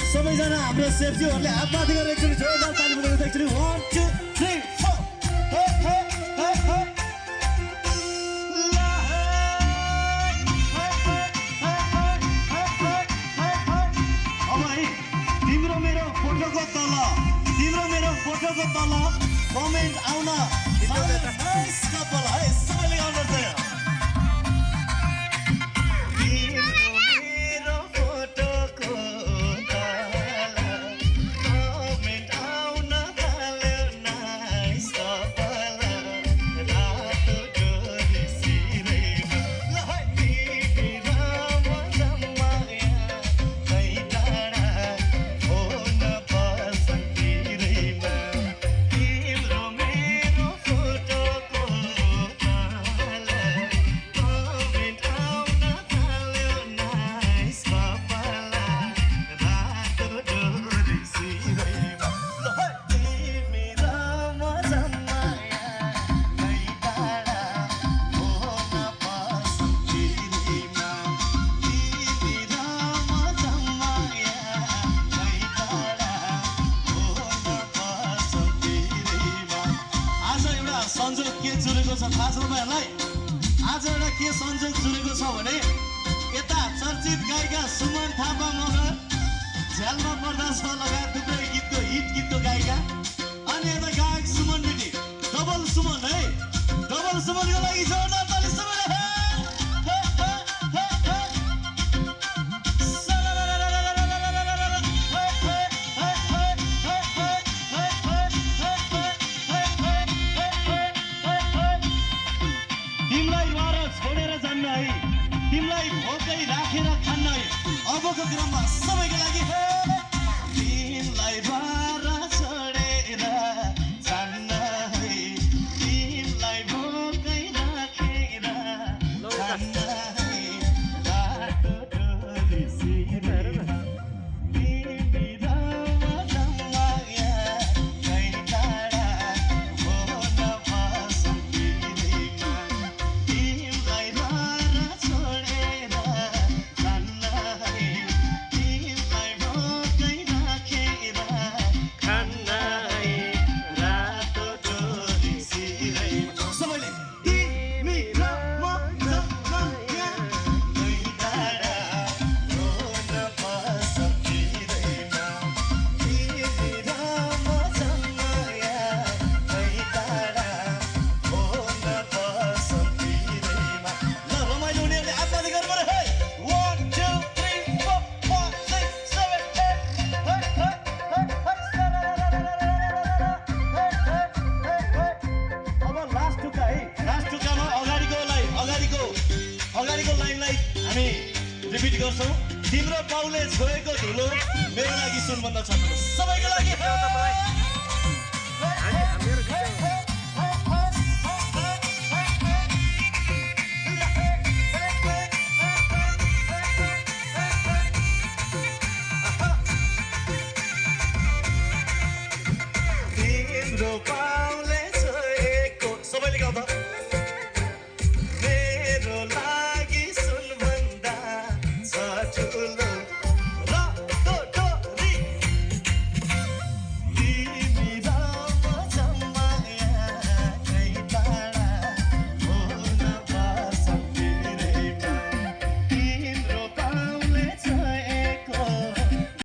सबैजना हाम्रो सेफ्टीहरूले हात माथि गरेर एकचोटि जोरदार ताली बजाउनु एकचोटि 1 2 3 4 हे हे हे हे अब है तिम्रो मेरो फोटोको तल कमेन्ट आउन नाइस कपल है सबैले गर्नुपर्छ थाहा छ तपाईहरुलाई आज एउटा के संजोग जुरेको छ भने यता चर्चित गायिका सुमन थापा मगर झ्यालमा पर्दा छ लगायत थुप्रै गीतको हिट गीतको गायिका अनि यता गायक सुमन दिदी डबल सुमन है डबल सुमनको लागि जोरदार ताली सबैले गर्छौँ तिम्रो पाउले छोएको धुलो मेरो लागि सुनभन्दा छ सबैको लागि तिम्रो